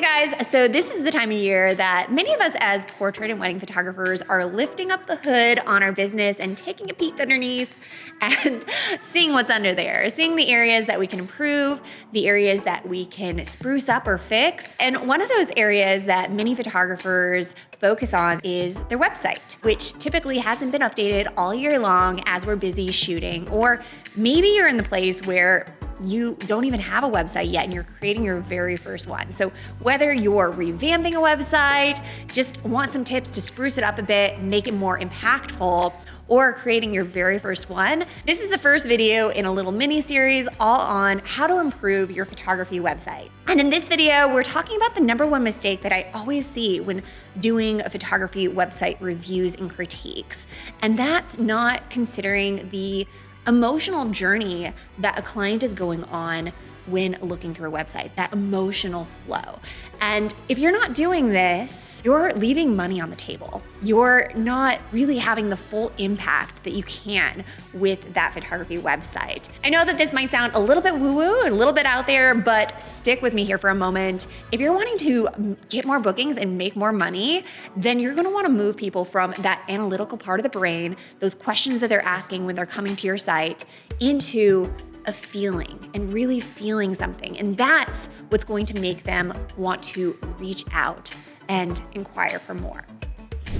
guys, so this is the time of year that many of us as portrait and wedding photographers are lifting up the hood on our business and taking a peek underneath and seeing what's under there, seeing the areas that we can improve, the areas that we can spruce up or fix. And one of those areas that many photographers focus on is their website, which typically hasn't been updated all year long as we're busy shooting. Or maybe you're in the place where you don't even have a website yet and you're creating your very first one. So whether you're revamping a website, just want some tips to spruce it up a bit, make it more impactful, or creating your very first one, this is the first video in a little mini series all on how to improve your photography website. And in this video, we're talking about the #1 mistake that I always see when doing a photography website reviews and critiques. And that's not considering the emotional journey that a client is going on when looking through a website, that emotional flow. And if you're not doing this, you're leaving money on the table. You're not really having the full impact that you can with that photography website. I know that this might sound a little bit woo-woo, a little bit out there, but stick with me here for a moment. If you're wanting to get more bookings and make more money, then you're gonna wanna move people from that analytical part of the brain, those questions that they're asking when they're coming to your site, into a feeling and really feeling something. And that's what's going to make them want to reach out and inquire for more.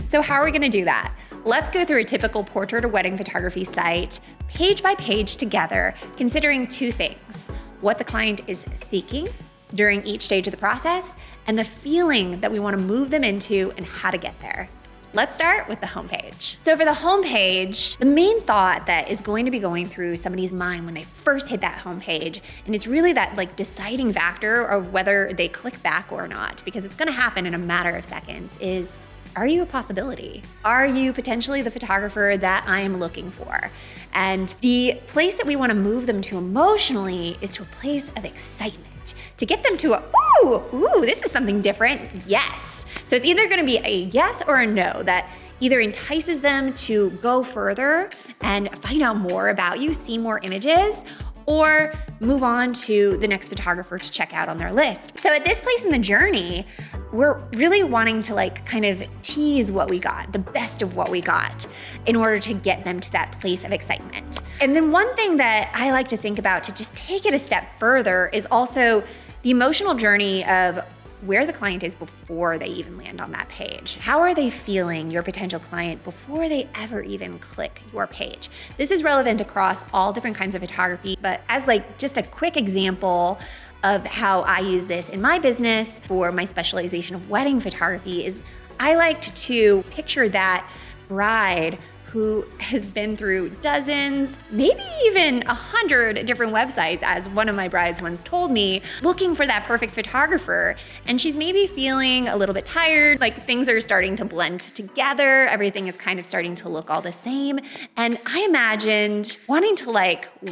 So how are we gonna do that? Let's go through a typical portrait or wedding photography site, page by page together, considering two things: what the client is thinking during each stage of the process, and the feeling that we wanna move them into and how to get there. Let's start with the homepage. So for the homepage, the main thought that is going to be going through somebody's mind when they first hit that homepage, and it's really that deciding factor of whether they click back or not, because it's gonna happen in a matter of seconds, is, are you a possibility? Are you potentially the photographer that I am looking for? And the place that we wanna move them to emotionally is to a place of excitement, to get them to a, ooh, this is something different, yes. So it's either gonna be a yes or a no that either entices them to go further and find out more about you, see more images, or move on to the next photographer to check out on their list. So at this place in the journey, we're really wanting to kind of tease what we got, the best of what we got, in order to get them to that place of excitement. And then one thing that I like to think about to just take it a step further is also the emotional journey of where the client is before they even land on that page. How are they feeling, your potential client, before they ever even click your page? This is relevant across all different kinds of photography, but as just a quick example of how I use this in my business for my specialization of wedding photography is I liked to picture that bride who has been through dozens, maybe even 100 different websites, as one of my brides once told me, looking for that perfect photographer. And she's maybe feeling a little bit tired, things are starting to blend together, everything is kind of starting to look all the same. And I imagined wanting to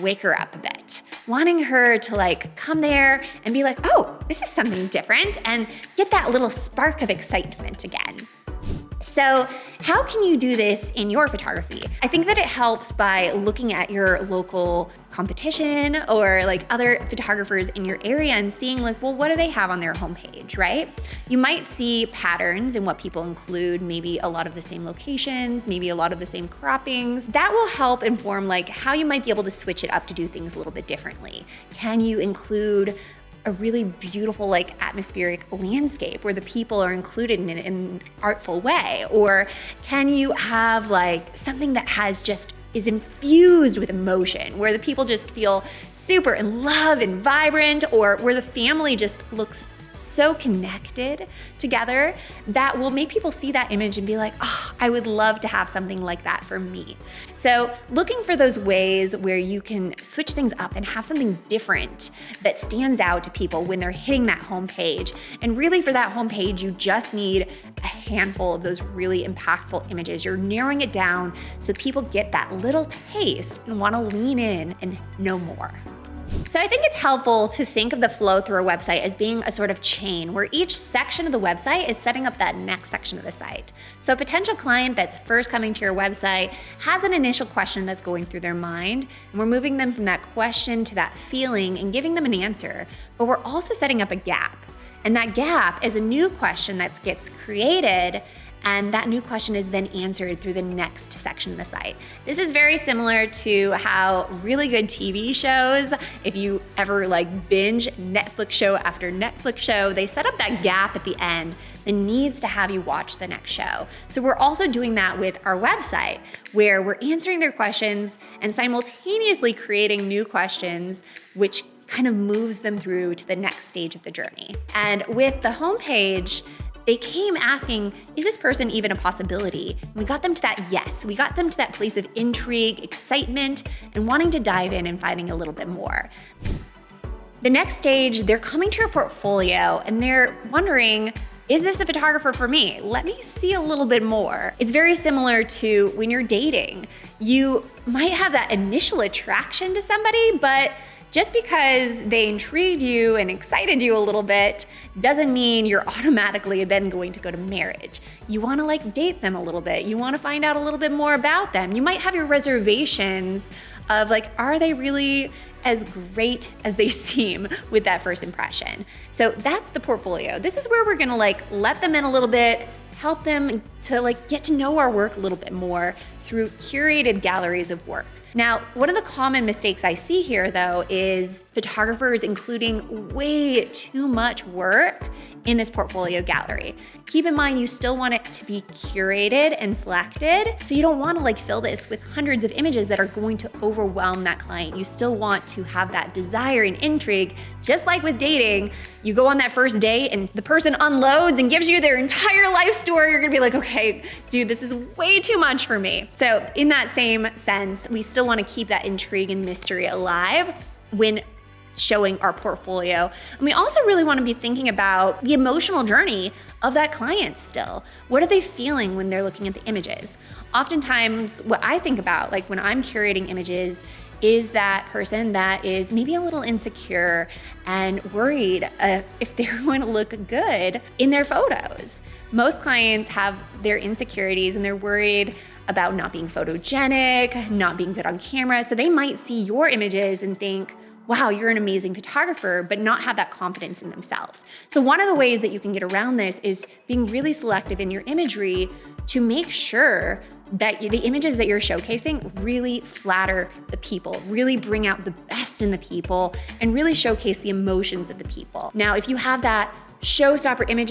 wake her up a bit, wanting her to come there and be like, oh, this is something different, and get that little spark of excitement again. So how can you do this in your photography? I think that it helps by looking at your local competition or other photographers in your area and seeing well, what do they have on their homepage, right? You might see patterns in what people include, maybe a lot of the same locations, maybe a lot of the same croppings. That will help inform how you might be able to switch it up to do things a little bit differently. Can you include a really beautiful atmospheric landscape where the people are included in it in an artful way? Or can you have something that is infused with emotion, where the people just feel super in love and vibrant, or where the family just looks so connected together that will make people see that image and be like, oh, I would love to have something like that for me. So looking for those ways where you can switch things up and have something different that stands out to people when they're hitting that homepage. And really for that homepage, you just need a handful of those really impactful images. You're narrowing it down so people get that little taste and want to lean in and know more. So I think it's helpful to think of the flow through a website as being a sort of chain where each section of the website is setting up that next section of the site. So a potential client that's first coming to your website has an initial question that's going through their mind, and we're moving them from that question to that feeling and giving them an answer, but we're also setting up a gap. And that gap is a new question that gets created, and that new question is then answered through the next section of the site. This is very similar to how really good TV shows, if you ever like binge Netflix show after Netflix show, they set up that gap at the end that needs to have you watch the next show. So we're also doing that with our website, where we're answering their questions and simultaneously creating new questions, which kind of moves them through to the next stage of the journey. And with the homepage, they came asking, is this person even a possibility? And we got them to that yes. We got them to that place of intrigue, excitement, and wanting to dive in and finding a little bit more. The next stage, they're coming to your portfolio and they're wondering, is this a photographer for me? Let me see a little bit more. It's very similar to when you're dating. You might have that initial attraction to somebody, but just because they intrigued you and excited you a little bit doesn't mean you're automatically then going to go to marriage. You wanna like date them a little bit. You wanna find out a little bit more about them. You might have your reservations of like, are they really as great as they seem with that first impression? So that's the portfolio. This is where we're gonna like let them in a little bit, help them to like get to know our work a little bit more through curated galleries of work. Now, one of the common mistakes I see here though is photographers including way too much work in this portfolio gallery. Keep in mind, you still want it to be curated and selected. So you don't want to like fill this with hundreds of images that are going to overwhelm that client. You still want to have that desire and intrigue. Just like with dating, you go on that first date and the person unloads and gives you their entire life story. You're gonna be like, okay, dude, this is way too much for me. So in that same sense, we still want to keep that intrigue and mystery alive when showing our portfolio. And we also really want to be thinking about the emotional journey of that client still. What are they feeling when they're looking at the images? Oftentimes, what I think about, like when I'm curating images, is that person that is maybe a little insecure and worried if they're going to look good in their photos. Most clients have their insecurities and they're worried about not being photogenic, not being good on camera. So they might see your images and think, wow, you're an amazing photographer, but not have that confidence in themselves. So one of the ways that you can get around this is being really selective in your imagery to make sure that the images that you're showcasing really flatter the people, really bring out the best in the people, and really showcase the emotions of the people. Now, if you have that showstopper image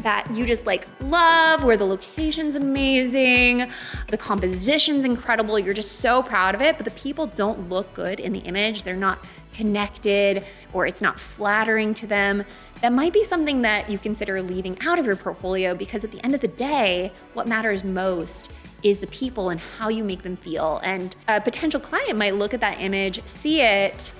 that you just like love, where the location's amazing, the composition's incredible, you're just so proud of it, but the people don't look good in the image, they're not connected, or it's not flattering to them, that might be something that you consider leaving out of your portfolio, because at the end of the day, what matters most is the people and how you make them feel. And a potential client might look at that image, see it,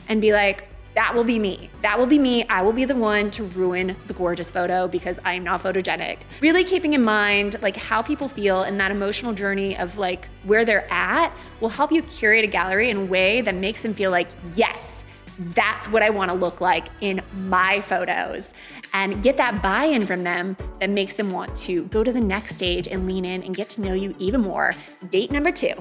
and be like, that will be me. That will be me. I will be the one to ruin the gorgeous photo because I'm not photogenic. Really keeping in mind like how people feel and that emotional journey of like where they're at will help you curate a gallery in a way that makes them feel like, yes, that's what I want to look like in my photos, and get that buy-in from them that makes them want to go to the next stage and lean in and get to know you even more. Date number 2.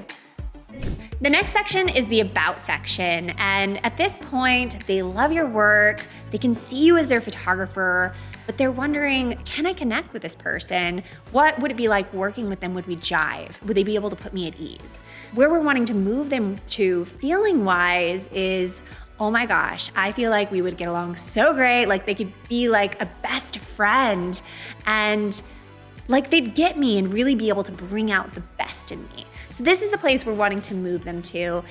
The next section is the about section, and at this point, they love your work, they can see you as their photographer, but they're wondering, can I connect with this person? What would it be like working with them? Would we jive? Would they be able to put me at ease? Where we're wanting to move them to feeling-wise is, oh my gosh, I feel like we would get along so great, like they could be like a best friend, and like they'd get me and really be able to bring out the best in me. So this is the place we're wanting to move them to.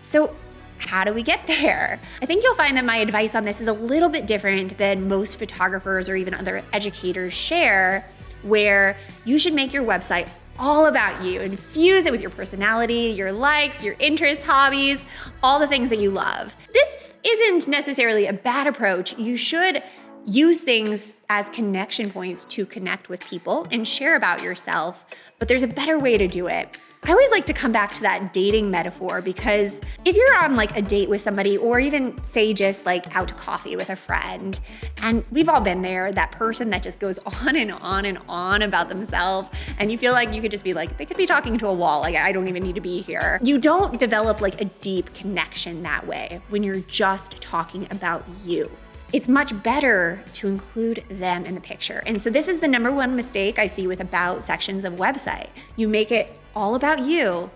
So how do we get there? I think you'll find that my advice on this is a little bit different than most photographers or even other educators share, where you should make your website all about you. Infuse it with your personality, your likes, your interests, hobbies, all the things that you love. This isn't necessarily a bad approach. You should use things as connection points to connect with people and share about yourself, but there's a better way to do it. I always like to come back to that dating metaphor, because if you're on like a date with somebody, or even say just like out to coffee with a friend, and we've all been there, that person that just goes on and on and on about themselves, and you feel like you could just be like, they could be talking to a wall, like I don't even need to be here. You don't develop like a deep connection that way when you're just talking about you. it's much better to include them in the picture. And so this is the number one mistake I see with about sections of website. You make it all about you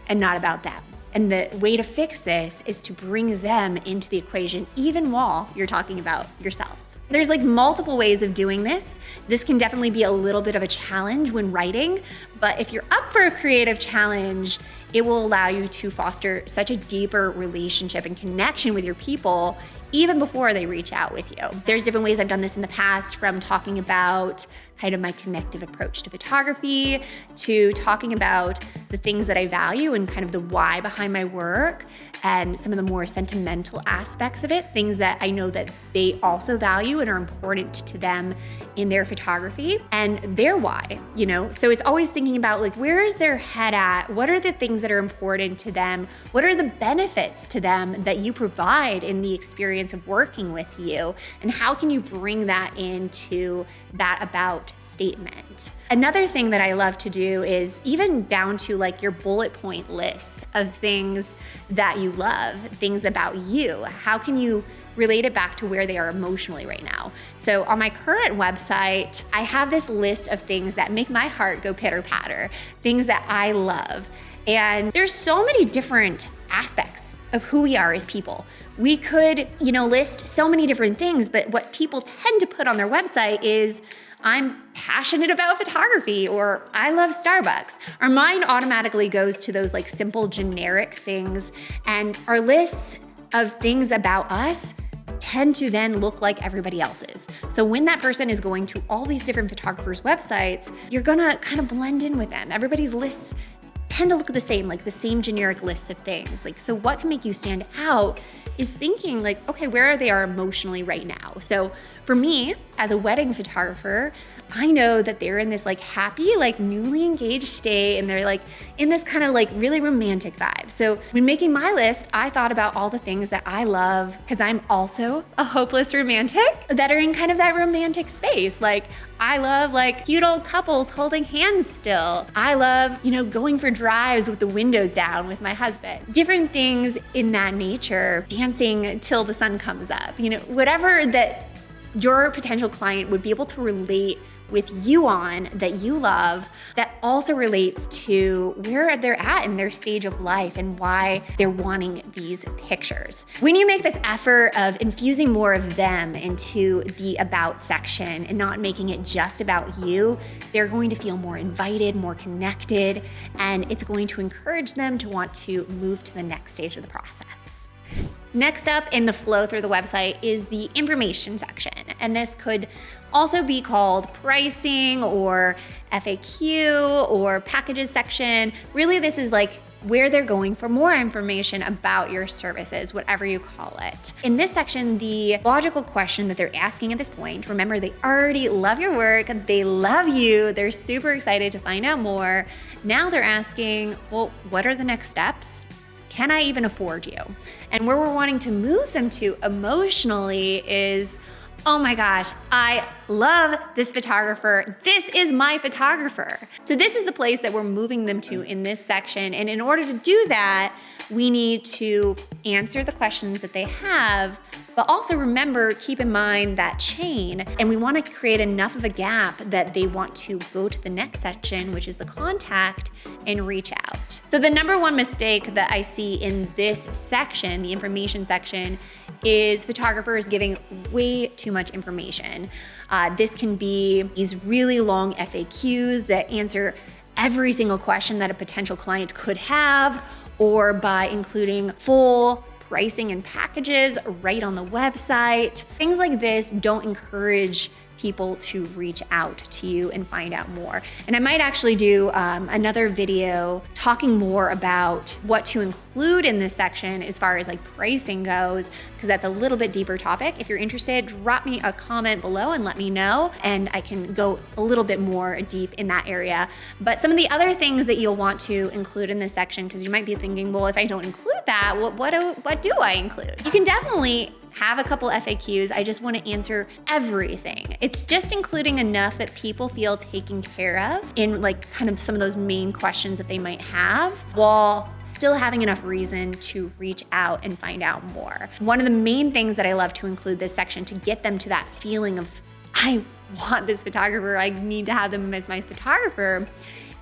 and not about them. And the way to fix this is to bring them into the equation, even while you're talking about yourself. There's like multiple ways of doing this. This can definitely be a little bit of a challenge when writing, but if you're up for a creative challenge, it will allow you to foster such a deeper relationship and connection with your people even before they reach out with you. There's different ways I've done this in the past, from talking about kind of my connective approach to photography, to talking about the things that I value and kind of the why behind my work, and some of the more sentimental aspects of it, things that I know that they also value and are important to them in their photography, and their why, you know? So it's always thinking about like, where is their head at? What are the things that are important to them? What are the benefits to them that you provide in the experience of working with you? And how can you bring that into that about statement? Another thing that I love to do is even down to like your bullet point lists of things that you love, things about you. How can you relate it back to where they are emotionally right now? So on my current website, I have this list of things that make my heart go pitter patter, things that I love. And there's so many different aspects of who we are as people. We could, list so many different things, but what people tend to put on their website is, I'm passionate about photography, or I love Starbucks. Our mind automatically goes to those like simple generic things, and our lists of things about us tend to then look like everybody else's. So when that person is going to all these different photographers' websites, you're gonna kind of blend in with them. Everybody's lists tend to look the same, like the same generic lists of things. Like, so what can make you stand out is thinking like, okay, where are they emotionally right now? So for me, as a wedding photographer, I know that they're in this like happy, like newly engaged state, and they're like in this kind of like really romantic vibe. So when making my list, I thought about all the things that I love, because I'm also a hopeless romantic, that are in kind of that romantic space. Like, I love like cute old couples holding hands still. I love, going for drives with the windows down with my husband. Different things in that nature, dancing till the sun comes up, whatever that your potential client would be able to relate with you on, that you love, that also relates to where they're at in their stage of life and why they're wanting these pictures. When you make this effort of infusing more of them into the about section and not making it just about you, they're going to feel more invited, more connected, and it's going to encourage them to want to move to the next stage of the process. Next up in the flow through the website is the information section. And this could also be called pricing or FAQ or packages section. Really, this is like where they're going for more information about your services, whatever you call it. In this section, the logical question that they're asking at this point, remember, they already love your work, they love you, they're super excited to find out more. Now they're asking, well, what are the next steps? Can I even afford you? And where we're wanting to move them to emotionally is, oh my gosh, I love this photographer. This is my photographer. So this is the place that we're moving them to in this section. And in order to do that, we need to answer the questions that they have, but also remember, keep in mind that chain. And we want to create enough of a gap that they want to go to the next section, which is the contact, and reach out. So the number one mistake that I see in this section, the information section, is photographers giving way too much information. This can be these really long FAQs that answer every single question that a potential client could have, or by including full pricing and packages right on the website. Things like this don't encourage people to reach out to you and find out more. And I might actually do another video talking more about what to include in this section as far as like pricing goes, because that's a little bit deeper topic. If you're interested, drop me a comment below and let me know, and I can go a little bit more deep in that area. But some of the other things that you'll want to include in this section, because you might be thinking, well, if I don't include that, what do I include? You can definitely have a couple FAQs. I just want to answer everything. It's just including enough that people feel taken care of in like kind of some of those main questions that they might have, while still having enough reason to reach out and find out more. One of the main things that I love to include this section to get them to that feeling of, I want this photographer, I need to have them as my photographer,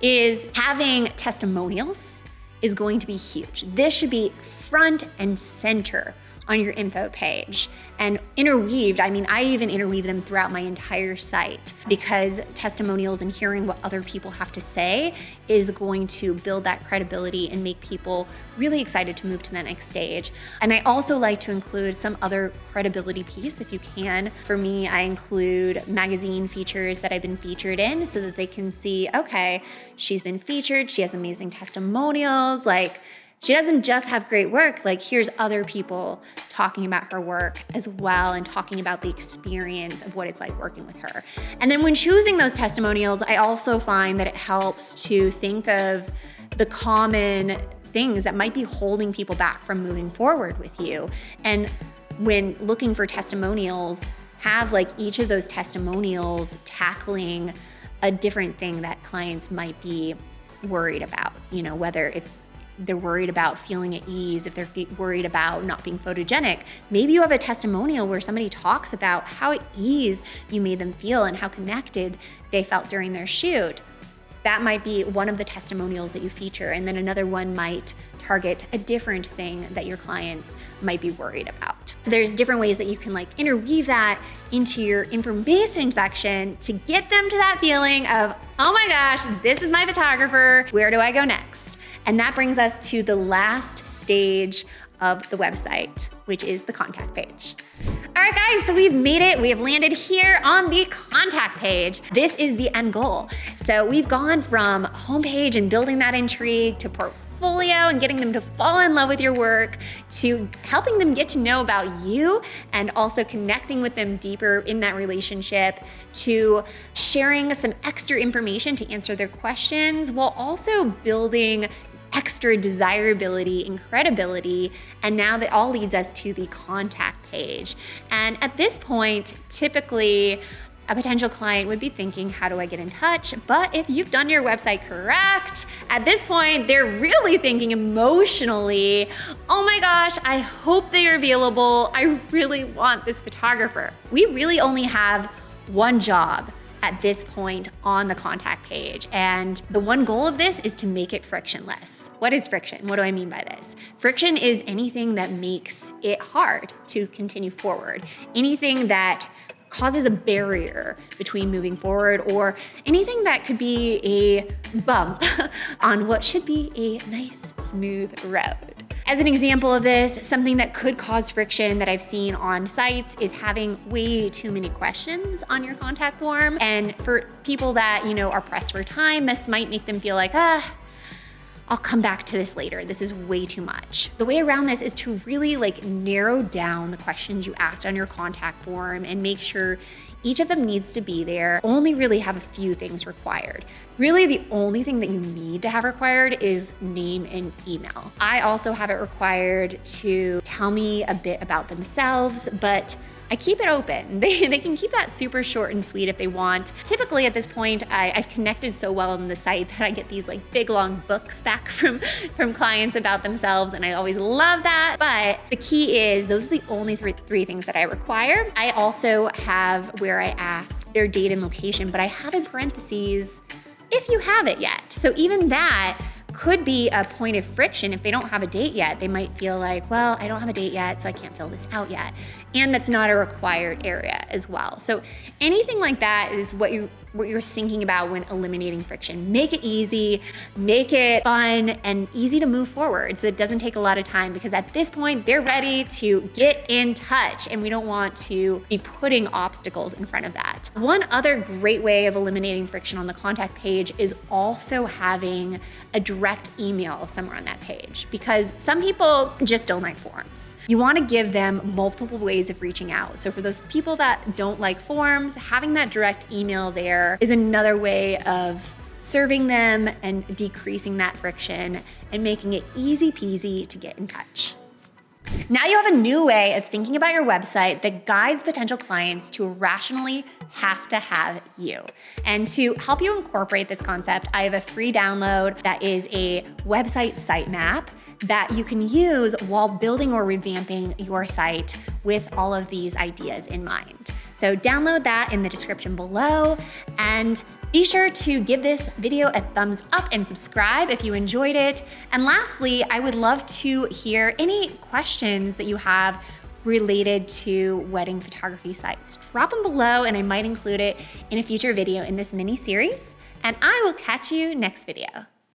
is having testimonials is going to be huge. This should be front and center on your info page and interweaved. I mean, I even interweave them throughout my entire site, because testimonials and hearing what other people have to say is going to build that credibility and make people really excited to move to the next stage. And I also like to include some other credibility piece if you can. For me, I include magazine features that I've been featured in so that they can see, okay, she's been featured, she has amazing testimonials, like she doesn't just have great work, like here's other people talking about her work as well and talking about the experience of what it's like working with her. And then when choosing those testimonials, I also find that it helps to think of the common things that might be holding people back from moving forward with you. And when looking for testimonials, have like each of those testimonials tackling a different thing that clients might be worried about, you know, whether if they're worried about feeling at ease, if they're worried about not being photogenic. Maybe you have a testimonial where somebody talks about how at ease you made them feel and how connected they felt during their shoot. That might be one of the testimonials that you feature, and then another one might target a different thing that your clients might be worried about. So there's different ways that you can like interweave that into your information section to get them to that feeling of, oh my gosh, this is my photographer, where do I go next? And that brings us to the last stage of the website, which is the contact page. All right, guys, so we've made it. We have landed here on the contact page. This is the end goal. So we've gone from homepage and building that intrigue to portfolio and getting them to fall in love with your work, to helping them get to know about you and also connecting with them deeper in that relationship, to sharing some extra information to answer their questions, while also building extra desirability and credibility. And now that all leads us to the contact page. And at this point, typically a potential client would be thinking, how do I get in touch? But if you've done your website correct, at this point, they're really thinking emotionally, oh my gosh, I hope they are available. I really want this photographer. We really only have one job at this point on the contact page. And the one goal of this is to make it frictionless. What is friction? What do I mean by this? Friction is anything that makes it hard to continue forward. Anything that causes a barrier between moving forward, or anything that could be a bump on what should be a nice, smooth road. As an example of this, something that could cause friction that I've seen on sites is having way too many questions on your contact form. And for people that, you know, are pressed for time, this might make them feel like, I'll come back to this later. This is way too much. The way around this is to really like narrow down the questions you asked on your contact form and make sure each of them needs to be there. Only really have a few things required. Really, the only thing that you need to have required is name and email. I also have it required to tell me a bit about themselves, but I keep it open. They can keep that super short and sweet if they want. Typically at this point, I've connected so well on the site that I get these like big long books back from clients about themselves, and I always love that. But the key is those are the only three things that I require. I also have where I ask their date and location, but I have in parentheses, if you have it yet. So even that could be a point of friction. If they don't have a date yet, they might feel like, well, I don't have a date yet, so I can't fill this out yet. And that's not a required area as well. So anything like that is what you're thinking about when eliminating friction. Make it easy, make it fun and easy to move forward so it doesn't take a lot of time, because at this point they're ready to get in touch and we don't want to be putting obstacles in front of that. One other great way of eliminating friction on the contact page is also having a direct email somewhere on that page, because some people just don't like forms. You want to give them multiple ways of reaching out. So for those people that don't like forms, having that direct email there is another way of serving them and decreasing that friction and making it easy peasy to get in touch. Now you have a new way of thinking about your website that guides potential clients to rationally have to have you. And to help you incorporate this concept, I have a free download that is a website sitemap that you can use while building or revamping your site with all of these ideas in mind. So download that in the description below, and be sure to give this video a thumbs up and subscribe if you enjoyed it. And lastly, I would love to hear any questions that you have related to wedding photography sites. Drop them below and I might include it in a future video in this mini series. And I will catch you next video.